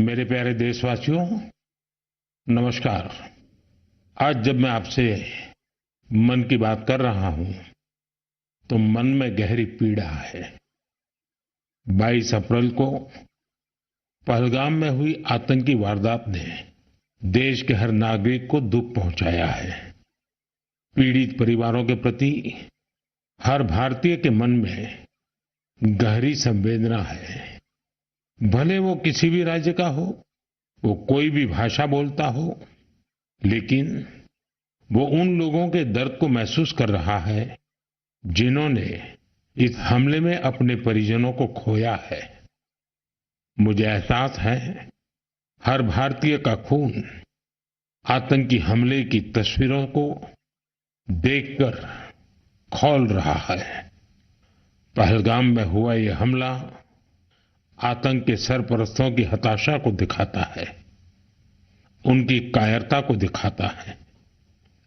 मेरे प्यारे देशवासियों, नमस्कार। आज जब मैं आपसे मन की बात कर रहा हूं, तो मन में गहरी पीड़ा है। 22 अप्रैल को पहलगाम में हुई आतंकी वारदात ने देश के हर नागरिक को दुख पहुंचाया है। पीड़ित परिवारों के प्रति हर भारतीय के मन में गहरी संवेदना है। भले वो किसी भी राज्य का हो, वो कोई भी भाषा बोलता हो, लेकिन वो उन लोगों के दर्द को महसूस कर रहा है जिन्होंने इस हमले में अपने परिजनों को खोया है। मुझे एहसास है, हर भारतीय का खून आतंकी हमले की तस्वीरों को देखकर खौल रहा है। पहलगाम में हुआ ये हमला आतंक के सरपरस्तों की हताशा को दिखाता है, उनकी कायरता को दिखाता है।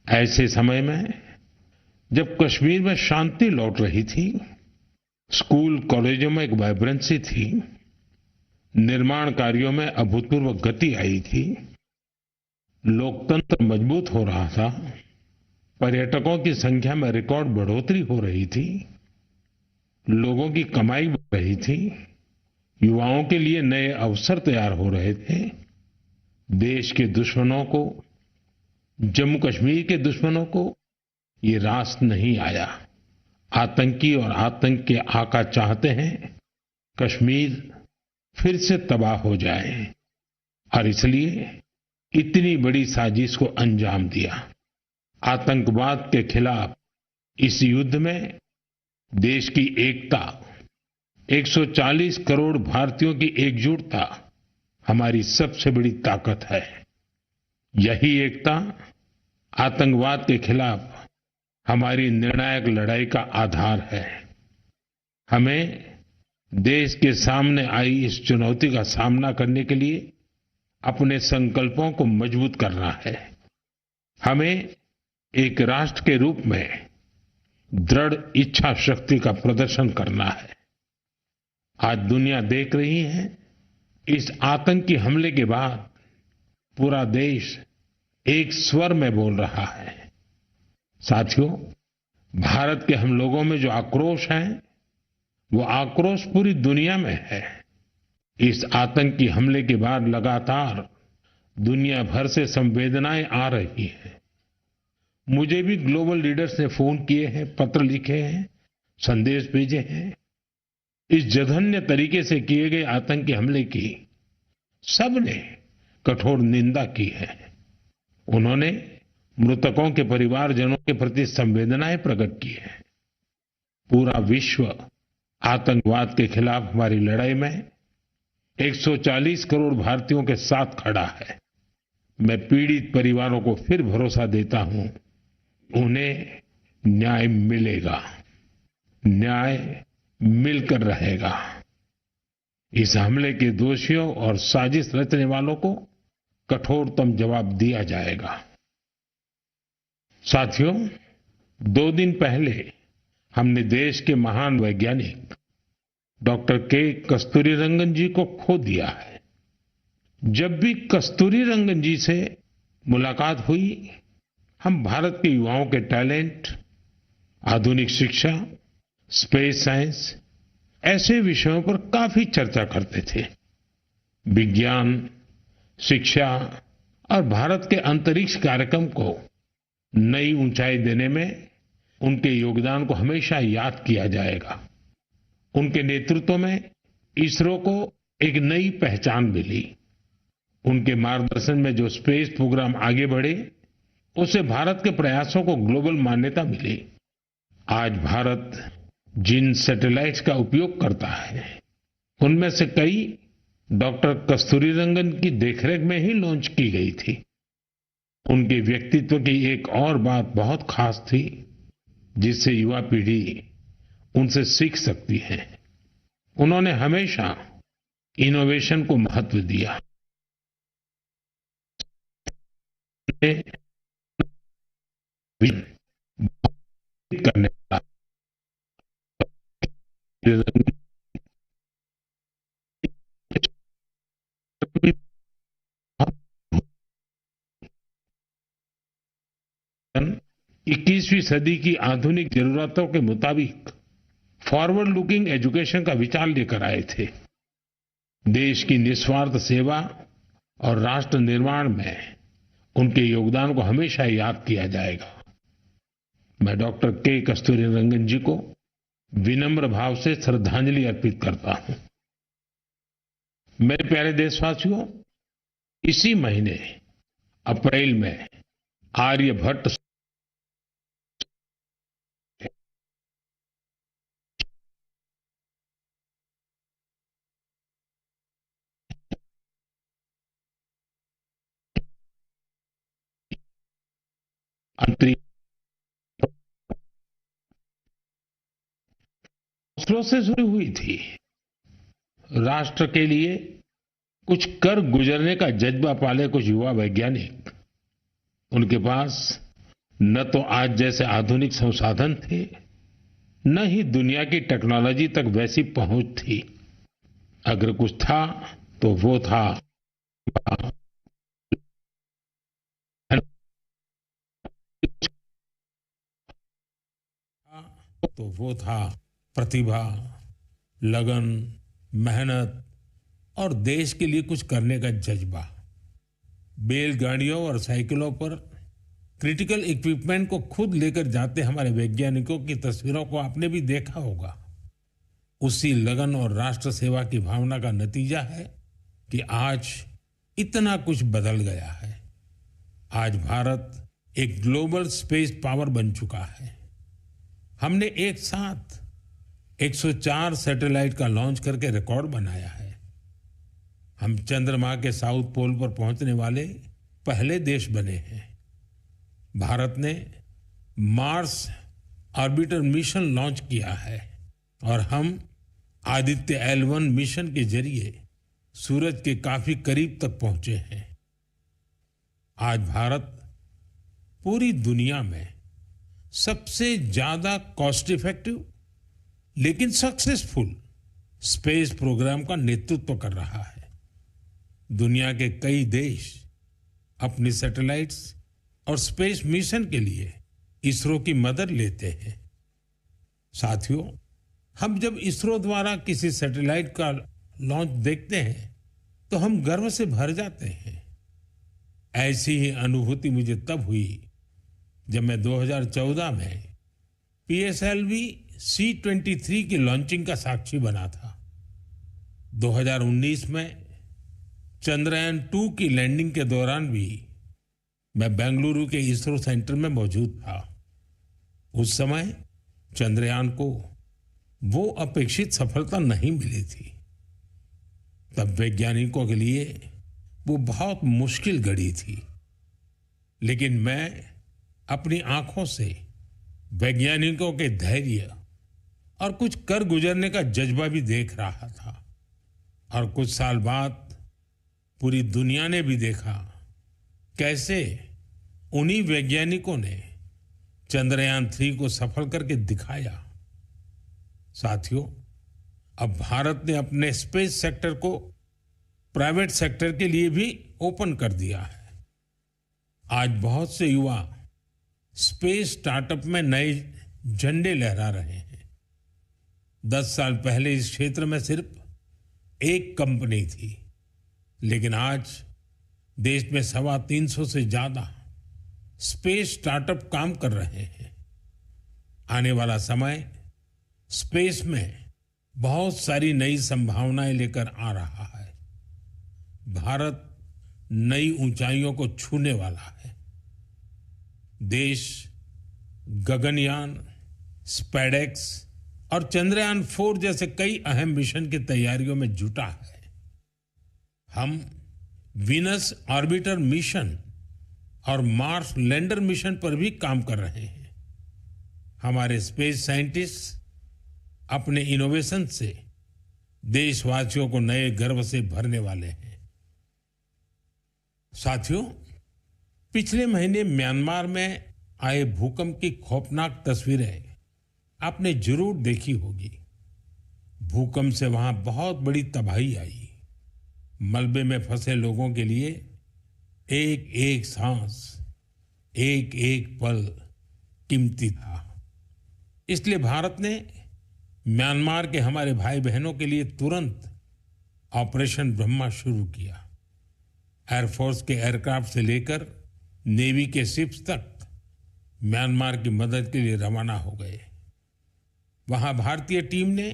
ऐसे समय में जब कश्मीर में शांति लौट रही थी, स्कूल कॉलेजों में एक वाइब्रेंसी थी, निर्माण कार्यों में अभूतपूर्व गति आई थी, लोकतंत्र मजबूत हो रहा था, पर्यटकों की संख्या में रिकॉर्ड बढ़ोतरी हो रही थी, लोगों की कमाई बढ़ रही थी, युवाओं के लिए नए अवसर तैयार हो रहे थे। देश के दुश्मनों को, जम्मू कश्मीर के दुश्मनों को ये रास नहीं आया। आतंकी और आतंक के आका चाहते हैं कश्मीर फिर से तबाह हो जाए, और इसलिए इतनी बड़ी साजिश को अंजाम दिया। आतंकवाद के खिलाफ इस युद्ध में देश की एकता, 140 करोड़ भारतीयों की एकजुटता हमारी सबसे बड़ी ताकत है। यही एकता आतंकवाद के खिलाफ हमारी निर्णायक लड़ाई का आधार है। हमें देश के सामने आई इस चुनौती का सामना करने के लिए अपने संकल्पों को मजबूत करना है। हमें एक राष्ट्र के रूप में दृढ़ इच्छा शक्ति का प्रदर्शन करना है। आज दुनिया देख रही है, इस आतंकी हमले के बाद पूरा देश एक स्वर में बोल रहा है। साथियों, भारत के हम लोगों में जो आक्रोश है, वो आक्रोश पूरी दुनिया में है। इस आतंकी हमले के बाद लगातार दुनिया भर से संवेदनाएं आ रही हैं। मुझे भी ग्लोबल लीडर्स ने फोन किए हैं, पत्र लिखे हैं, संदेश भेजे हैं। इस जघन्य तरीके से किए गए आतंकी हमले की सबने कठोर निंदा की है। उन्होंने मृतकों के परिवारजनों के प्रति संवेदनाएं प्रकट की है। पूरा विश्व आतंकवाद के खिलाफ हमारी लड़ाई में 140 करोड़ भारतीयों के साथ खड़ा है। मैं पीड़ित परिवारों को फिर भरोसा देता हूं, उन्हें न्याय मिलेगा, न्याय मिलकर रहेगा। इस हमले के दोषियों और साजिश रचने वालों को कठोरतम जवाब दिया जाएगा। साथियों, 2 दिन पहले हमने देश के महान वैज्ञानिक डॉक्टर के कस्तूरीरंगन जी को खो दिया है। जब भी कस्तूरीरंगन जी से मुलाकात हुई, हम भारत के युवाओं के टैलेंट, आधुनिक शिक्षा, स्पेस साइंस, ऐसे विषयों पर काफी चर्चा करते थे। विज्ञान, शिक्षा और भारत के अंतरिक्ष कार्यक्रम को नई ऊंचाई देने में उनके योगदान को हमेशा याद किया जाएगा। उनके नेतृत्व में इसरो को एक नई पहचान मिली। उनके मार्गदर्शन में जो स्पेस प्रोग्राम आगे बढ़े, उससे भारत के प्रयासों को ग्लोबल मान्यता मिली। आज भारत जिन सैटेलाइट्स का उपयोग करता है, उनमें से कई डॉक्टर कस्तूरीरंगन की देखरेख में ही लॉन्च की गई थी। उनके व्यक्तित्व की एक और बात बहुत खास थी, जिससे युवा पीढ़ी उनसे सीख सकती है। उन्होंने हमेशा इनोवेशन को महत्व दिया। करने का 21वीं सदी की आधुनिक जरूरतों के मुताबिक फॉरवर्ड लुकिंग एजुकेशन का विचार लेकर आए थे। देश की निस्वार्थ सेवा और राष्ट्र निर्माण में उनके योगदान को हमेशा याद किया जाएगा। मैं डॉक्टर के कस्तूरीरंगन जी को विनम्र भाव से श्रद्धांजलि अर्पित करता हूं। मेरे प्यारे देशवासियों, इसी महीने अप्रैल में आर्यभट्ट अंतरिक्ष से शुरू हुई थी। राष्ट्र के लिए कुछ कर गुजरने का जज्बा पाले कुछ युवा वैज्ञानिक, उनके पास न तो आज जैसे आधुनिक संसाधन थे, न ही दुनिया की टेक्नोलॉजी तक वैसी पहुंच थी। अगर कुछ था तो वो था प्रतिभा, लगन, मेहनत और देश के लिए कुछ करने का जज्बा। बैलगाड़ियों और साइकिलों पर क्रिटिकल इक्विपमेंट को खुद लेकर जाते हमारे वैज्ञानिकों की तस्वीरों को आपने भी देखा होगा। उसी लगन और राष्ट्र सेवा की भावना का नतीजा है कि आज इतना कुछ बदल गया है। आज भारत एक ग्लोबल स्पेस पावर बन चुका है। हमने एक साथ 104 सैटेलाइट का लॉन्च करके रिकॉर्ड बनाया है। हम चंद्रमा के साउथ पोल पर पहुंचने वाले पहले देश बने हैं। भारत ने मार्स ऑर्बिटर मिशन लॉन्च किया है और हम आदित्य L1 मिशन के जरिए सूरज के काफी करीब तक पहुंचे हैं। आज भारत पूरी दुनिया में सबसे ज्यादा कॉस्ट इफेक्टिव लेकिन सक्सेसफुल स्पेस प्रोग्राम का नेतृत्व कर रहा है। दुनिया के कई देश अपनी सैटेलाइट्स और स्पेस मिशन के लिए इसरो की मदद लेते हैं। साथियों, हम जब इसरो द्वारा किसी सैटेलाइट का लॉन्च देखते हैं तो हम गर्व से भर जाते हैं। ऐसी ही अनुभूति मुझे तब हुई जब मैं 2014 में PSLV C-23 की लॉन्चिंग का साक्षी बना था। 2019 में चंद्रयान-2 की लैंडिंग के दौरान भी मैं बेंगलुरु के इसरो सेंटर में मौजूद था। उस समय चंद्रयान को वो अपेक्षित सफलता नहीं मिली थी। तब वैज्ञानिकों के लिए वो बहुत मुश्किल घड़ी थी, लेकिन मैं अपनी आंखों से वैज्ञानिकों के धैर्य और कुछ कर गुजरने का जज्बा भी देख रहा था। और कुछ साल बाद पूरी दुनिया ने भी देखा कैसे उन्हीं वैज्ञानिकों ने चंद्रयान-3 को सफल करके दिखाया। साथियों, अब भारत ने अपने स्पेस सेक्टर को प्राइवेट सेक्टर के लिए भी ओपन कर दिया है। आज बहुत से युवा स्पेस स्टार्टअप में नए झंडे लहरा रहे हैं। 10 साल पहले इस क्षेत्र में सिर्फ एक कंपनी थी, लेकिन आज देश में 350 से ज्यादा स्पेस स्टार्टअप काम कर रहे हैं। आने वाला समय स्पेस में बहुत सारी नई संभावनाएं लेकर आ रहा है। भारत नई ऊंचाइयों को छूने वाला है। देश गगनयान, स्पेडेक्स और चंद्रयान-4 जैसे कई अहम मिशन की तैयारियों में जुटा है। हम वीनस ऑर्बिटर मिशन और मार्स लैंडर मिशन पर भी काम कर रहे हैं। हमारे स्पेस साइंटिस्ट अपने इनोवेशन से देशवासियों को नए गर्व से भरने वाले हैं। साथियों, पिछले महीने म्यांमार में आए भूकंप की खौफनाक तस्वीरें आपने जरूर देखी होगी। भूकंप से वहां बहुत बड़ी तबाही आई। मलबे में फंसे लोगों के लिए एक एक सांस, एक एक पल कीमती था। इसलिए भारत ने म्यांमार के हमारे भाई बहनों के लिए तुरंत ऑपरेशन ब्रह्मा शुरू किया। एयरफोर्स के एयरक्राफ्ट से लेकर नेवी के शिप्स तक म्यांमार की मदद के लिए रवाना हो गए। वहां भारतीय टीम ने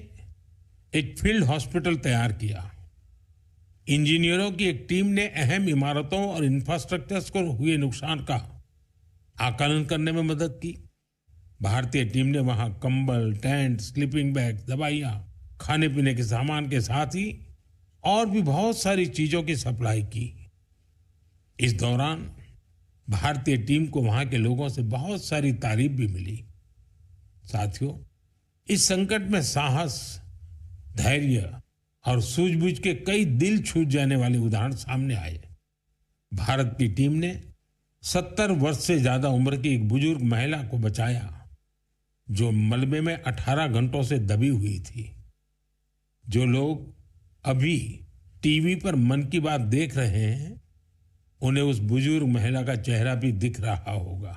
एक फील्ड हॉस्पिटल तैयार किया। इंजीनियरों की एक टीम ने अहम इमारतों और इंफ्रास्ट्रक्चर्स को हुए नुकसान का आकलन करने में मदद की। भारतीय टीम ने वहां कंबल, टेंट, स्लीपिंग बैग, दवाइयां, खाने पीने के सामान के साथ ही और भी बहुत सारी चीजों की सप्लाई की। इस दौरान भारतीय टीम को वहां के लोगों से बहुत सारी तारीफ भी मिली। साथियों, इस संकट में साहस, धैर्य और सूझबूझ के कई दिल छू जाने वाले उदाहरण सामने आए। भारत की टीम ने 70 वर्ष से ज्यादा उम्र की एक बुजुर्ग महिला को बचाया, जो मलबे में 18 घंटों से दबी हुई थी। जो लोग अभी टीवी पर मन की बात देख रहे हैं, उन्हें उस बुजुर्ग महिला का चेहरा भी दिख रहा होगा।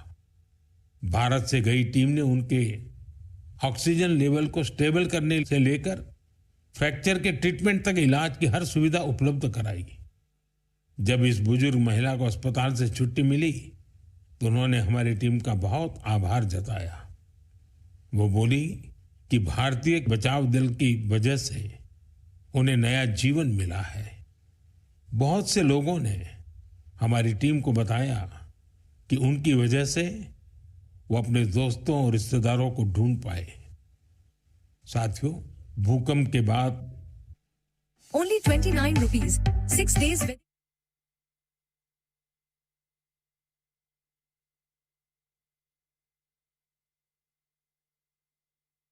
भारत से गई टीम ने उनके ऑक्सीजन लेवल को स्टेबल करने से लेकर फ्रैक्चर के ट्रीटमेंट तक इलाज की हर सुविधा उपलब्ध कराई। जब इस बुजुर्ग महिला को अस्पताल से छुट्टी मिली तो उन्होंने हमारी टीम का बहुत आभार जताया। वो बोली कि भारतीय बचाव दल की वजह से उन्हें नया जीवन मिला है। बहुत से लोगों ने हमारी टीम को बताया कि उनकी वजह से वो अपने दोस्तों और रिश्तेदारों को ढूंढ पाए। साथियों, भूकंप के बाद Only 29 rupees, 6 days with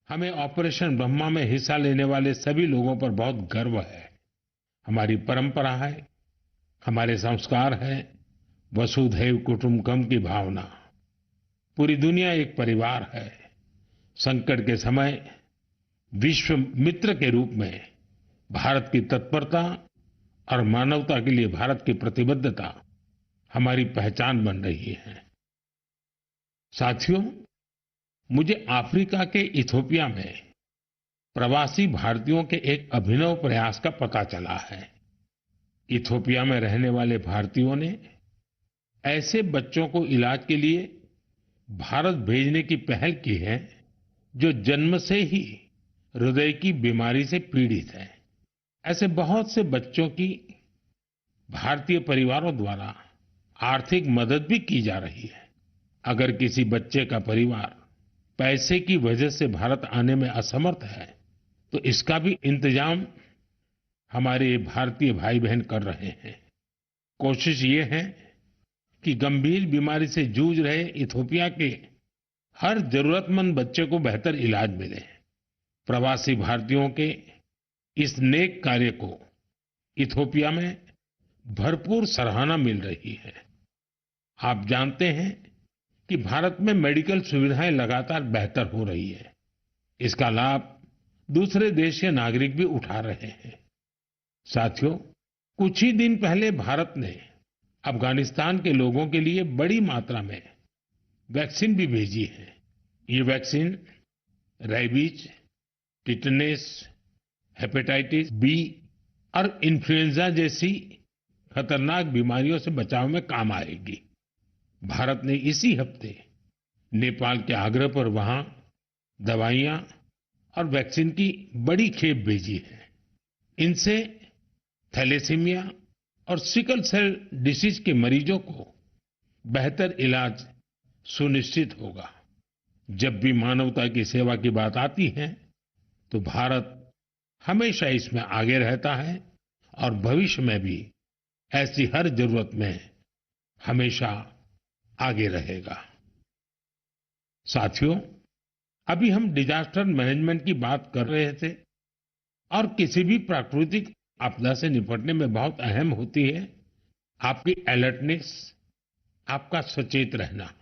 हमें ऑपरेशन ब्रह्मा में हिस्सा लेने वाले सभी लोगों पर बहुत गर्व है। हमारी परंपरा है, हमारे संस्कार है, वसुधैव कुटुंबकम की भावना। पूरी दुनिया एक परिवार है। संकट के समय विश्व मित्र के रूप में भारत की तत्परता और मानवता के लिए भारत की प्रतिबद्धता हमारी पहचान बन रही है। साथियों, मुझे अफ्रीका के इथियोपिया में प्रवासी भारतीयों के एक अभिनव प्रयास का पता चला है। इथियोपिया में रहने वाले भारतीयों ने ऐसे बच्चों को इलाज के लिए भारत भेजने की पहल की है जो जन्म से ही हृदय की बीमारी से पीड़ित हैं। ऐसे बहुत से बच्चों की भारतीय परिवारों द्वारा आर्थिक मदद भी की जा रही है। अगर किसी बच्चे का परिवार पैसे की वजह से भारत आने में असमर्थ है तो इसका भी इंतजाम हमारे भारतीय भाई बहन कर रहे हैं। कोशिश ये है कि गंभीर बीमारी से जूझ रहे इथियोपिया के हर जरूरतमंद बच्चे को बेहतर इलाज मिले। प्रवासी भारतीयों के इस नेक कार्य को इथियोपिया में भरपूर सराहना मिल रही है। आप जानते हैं कि भारत में मेडिकल सुविधाएं लगातार बेहतर हो रही है। इसका लाभ दूसरे देश के नागरिक भी उठा रहे हैं। साथियों, कुछ ही दिन पहले भारत ने अफगानिस्तान के लोगों के लिए बड़ी मात्रा में वैक्सीन भी भेजी है। ये vaccine rabies, tetanus, hepatitis B और इन्फ्लुएंजा जैसी खतरनाक बीमारियों से बचाव में काम आएगी। भारत ने इसी हफ्ते नेपाल के आग्रह पर वहां दवाइयां और वैक्सीन की बड़ी खेप भेजी है। इनसे थैलेसीमिया और सिकल सेल डिसीज के मरीजों को बेहतर इलाज सुनिश्चित होगा। जब भी मानवता की सेवा की बात आती है तो भारत हमेशा इसमें आगे रहता है और भविष्य में भी ऐसी हर जरूरत में हमेशा आगे रहेगा। साथियों, अभी हम डिजास्टर मैनेजमेंट की बात कर रहे थे और किसी भी प्राकृतिक आपदा से निपटने में बहुत अहम होती है आपकी अलर्टनेस, आपका सचेत रहना।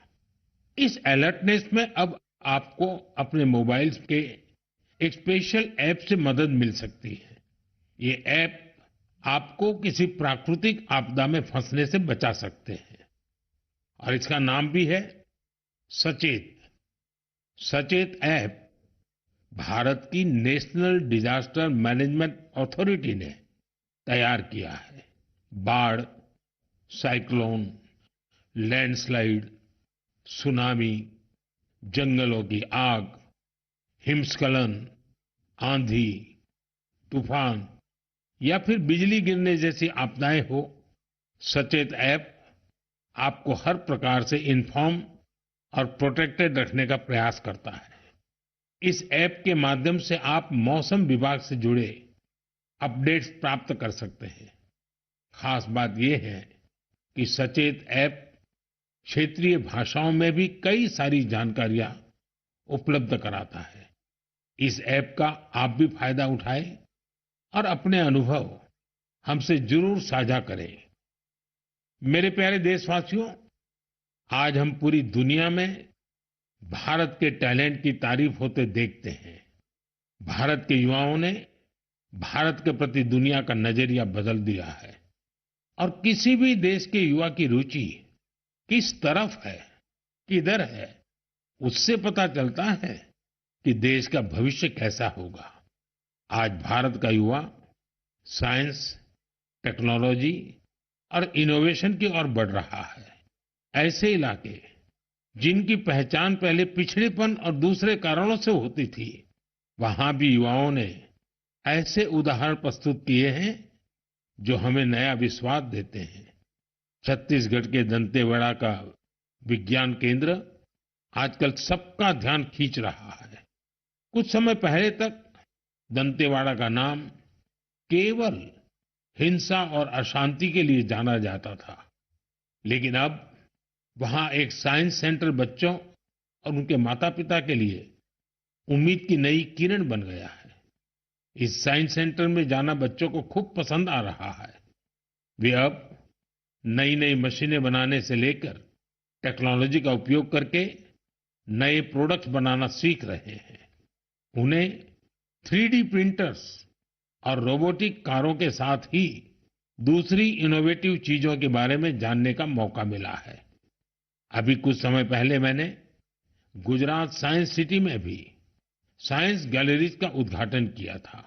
इस अलर्टनेस में अब आपको अपने मोबाइल के एक स्पेशल ऐप से मदद मिल सकती है। ये ऐप आपको किसी प्राकृतिक आपदा में फंसने से बचा सकते हैं और इसका नाम भी है सचेत। सचेत ऐप भारत की नेशनल डिजास्टर मैनेजमेंट अथॉरिटी ने तैयार किया है। बाढ़, साइक्लोन, लैंडस्लाइड, सुनामी, जंगलों की आग, हिमस्खलन, आंधी, तूफान या फिर बिजली गिरने जैसी आपदाएं हो, सचेत ऐप आपको हर प्रकार से इन्फॉर्म और प्रोटेक्टेड रखने का प्रयास करता है। इस ऐप के माध्यम से आप मौसम विभाग से जुड़े अपडेट्स प्राप्त कर सकते हैं। खास बात यह है कि सचेत ऐप क्षेत्रीय भाषाओं में भी कई सारी जानकारियां उपलब्ध कराता है। इस ऐप का आप भी फायदा उठाएं और अपने अनुभव हमसे जरूर साझा करें। मेरे प्यारे देशवासियों, आज हम पूरी दुनिया में भारत के टैलेंट की तारीफ होते देखते हैं। भारत के युवाओं ने भारत के प्रति दुनिया का नजरिया बदल दिया है और किसी भी देश के युवा की रुचि किस तरफ है, किधर है, उससे पता चलता है कि देश का भविष्य कैसा होगा। आज भारत का युवा साइंस, टेक्नोलॉजी और इनोवेशन की ओर बढ़ रहा है। ऐसे इलाके जिनकी पहचान पहले पिछड़ेपन और दूसरे कारणों से होती थी, वहां भी युवाओं ने ऐसे उदाहरण प्रस्तुत किए हैं जो हमें नया विश्वास देते हैं। छत्तीसगढ़ के दंतेवाड़ा का विज्ञान केंद्र आजकल सबका ध्यान खींच रहा है। कुछ समय पहले तक दंतेवाड़ा का नाम केवल हिंसा और अशांति के लिए जाना जाता था, लेकिन अब वहां एक साइंस सेंटर बच्चों और उनके माता पिता के लिए उम्मीद की नई किरण बन गया है। इस साइंस सेंटर में जाना बच्चों को खूब पसंद आ रहा है। वे अब नई नई मशीनें बनाने से लेकर टेक्नोलॉजी का उपयोग करके नए प्रोडक्ट्स बनाना सीख रहे हैं। उन्हें 3D प्रिंटर्स और रोबोटिक कारों के साथ ही दूसरी इनोवेटिव चीजों के बारे में जानने का मौका मिला है। अभी कुछ समय पहले मैंने गुजरात साइंस सिटी में भी साइंस गैलरीज का उद्घाटन किया था।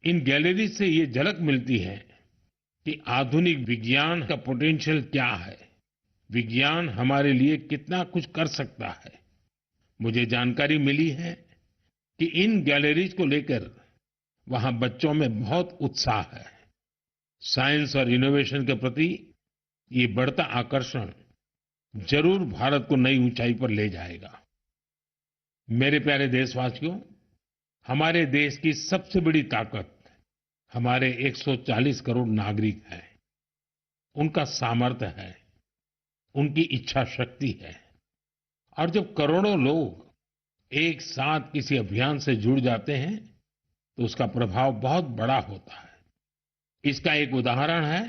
इन गैलरीज से ये झलक मिलती है कि आधुनिक विज्ञान का पोटेंशियल क्या है, विज्ञान हमारे लिए कितना कुछ कर सकता है। मुझे जानकारी मिली है कि इन गैलरीज को लेकर वहां बच्चों में बहुत उत्साह है। साइंस और इनोवेशन के प्रति ये बढ़ता आकर्षण जरूर भारत को नई ऊंचाई पर ले जाएगा। मेरे प्यारे देशवासियों, हमारे देश की सबसे बड़ी ताकत हमारे 140 करोड़ नागरिक हैं। उनका सामर्थ्य है, उनकी इच्छा शक्ति है। और जब करोड़ों लोग एक साथ किसी अभियान से जुड़ जाते हैं तो उसका प्रभाव बहुत बड़ा होता है। इसका एक उदाहरण है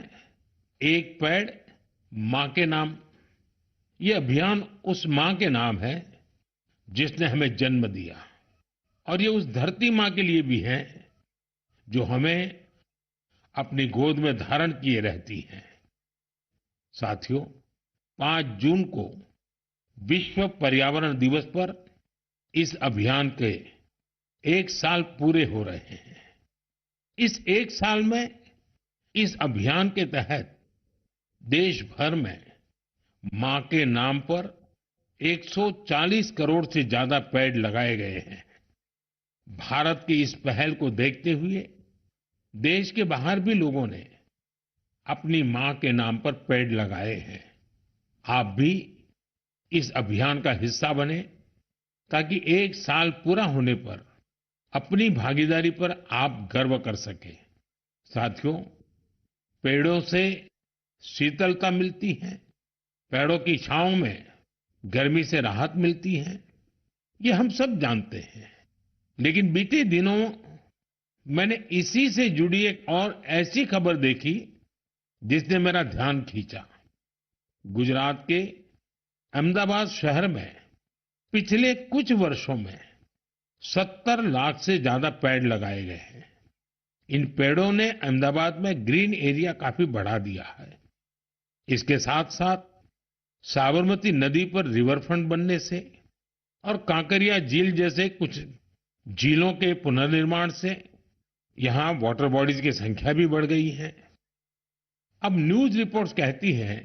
एक पेड़ मां के नाम। ये अभियान उस मां के नाम है जिसने हमें जन्म दिया, और ये उस धरती मां के लिए भी है जो हमें अपनी गोद में धारण किए रहती है। साथियों, 5 जून को विश्व पर्यावरण दिवस पर इस अभियान के 1 साल पूरे हो रहे हैं। इस 1 साल में इस अभियान के तहत देश भर में मां के नाम पर 140 करोड़ से ज्यादा पेड़ लगाए गए हैं। भारत की इस पहल को देखते हुए देश के बाहर भी लोगों ने अपनी मां के नाम पर पेड़ लगाए हैं। आप भी इस अभियान का हिस्सा बने ताकि 1 साल पूरा होने पर अपनी भागीदारी पर आप गर्व कर सकें। साथियों, पेड़ों से शीतलता मिलती है, पेड़ों की छांव में गर्मी से राहत मिलती है, ये हम सब जानते हैं। लेकिन बीते दिनों मैंने इसी से जुड़ी एक और ऐसी खबर देखी जिसने मेरा ध्यान खींचा। गुजरात के अहमदाबाद शहर में पिछले कुछ वर्षों में 70 लाख से ज्यादा पेड़ लगाए गए हैं। इन पेड़ों ने अहमदाबाद में ग्रीन एरिया काफी बढ़ा दिया है। इसके साथ साथ साबरमती नदी पर रिवर फ्रंट बनने से और कांकरिया झील जैसे कुछ झीलों के पुनर्निर्माण से यहाँ वाटर बॉडीज की संख्या भी बढ़ गई है। अब न्यूज रिपोर्ट्स कहती हैं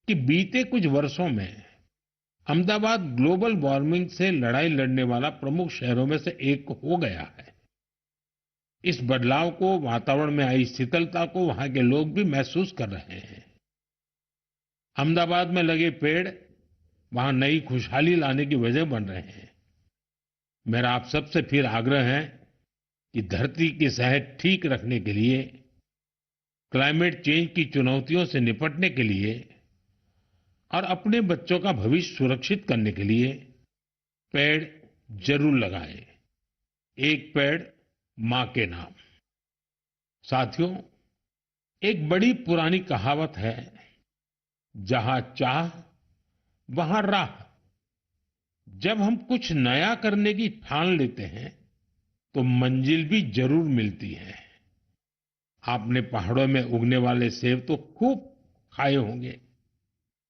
कि बीते कुछ वर्षों में अहमदाबाद ग्लोबल वार्मिंग से लड़ाई लड़ने वाला प्रमुख शहरों में से एक हो गया है। इस बदलाव को, वातावरण में आई शीतलता को वहां के लोग भी महसूस कर रहे हैं। अहमदाबाद में लगे पेड़ वहां नई खुशहाली लाने की वजह बन रहे हैं। मेरा आप सबसे फिर आग्रह है कि धरती की सेहत ठीक रखने के लिए, क्लाइमेट चेंज की चुनौतियों से निपटने के लिए और अपने बच्चों का भविष्य सुरक्षित करने के लिए पेड़ जरूर लगाएं। एक पेड़ मां के नाम। साथियों, एक बड़ी पुरानी कहावत है, जहां चाह वहां राह। जब हम कुछ नया करने की ठान लेते हैं तो मंजिल भी जरूर मिलती है। आपने पहाड़ों में उगने वाले सेब तो खूब खाए होंगे,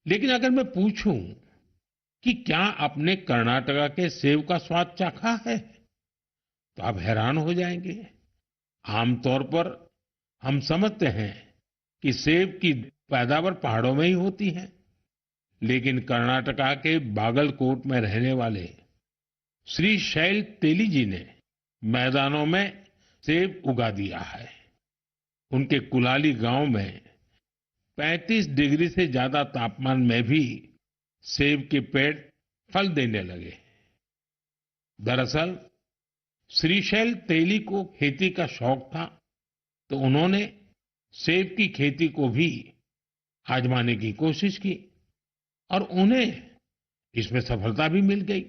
लेकिन अगर मैं पूछूं कि क्या आपने कर्नाटका के सेब का स्वाद चाखा है, तो आप हैरान हो जाएंगे। आमतौर पर हम समझते हैं कि सेब की पैदावार पहाड़ों में ही होती है, लेकिन कर्नाटका के बागलकोट में रहने वाले श्री शैल तेली जी ने मैदानों में सेब उगा दिया है। उनके कुलाली गांव में 35 डिग्री से ज्यादा तापमान में भी सेब के पेड़ फल देने लगे। दरअसल श्रीशैल तेली को खेती का शौक था, तो उन्होंने सेब की खेती को भी आजमाने की कोशिश की और उन्हें इसमें सफलता भी मिल गई।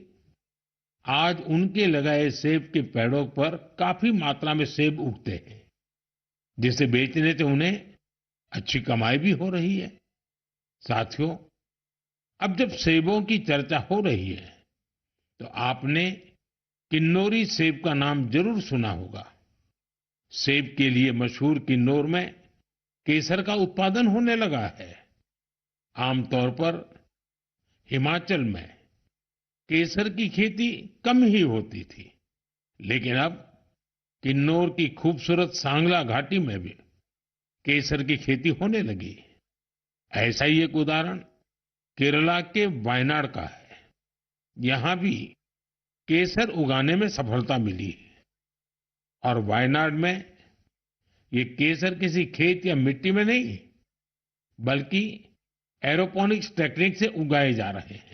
आज उनके लगाए सेब के पेड़ों पर काफी मात्रा में सेब उगते हैं, जिसे बेचने से उन्हें अच्छी कमाई भी हो रही है। साथियों, अब जब सेबों की चर्चा हो रही है, तो आपने किन्नौरी सेब का नाम जरूर सुना होगा। सेब के लिए मशहूर किन्नौर में केसर का उत्पादन होने लगा है। आमतौर पर हिमाचल में केसर की खेती कम ही होती थी, लेकिन अब किन्नौर की खूबसूरत सांगला घाटी में भी केसर की खेती होने लगी। ऐसा ही एक उदाहरण केरला के वायनाड का है। यहां भी केसर उगाने में सफलता मिली है और वायनाड में ये केसर किसी खेत या मिट्टी में नहीं, बल्कि एरोपोनिक्स टेक्निक से उगाए जा रहे हैं।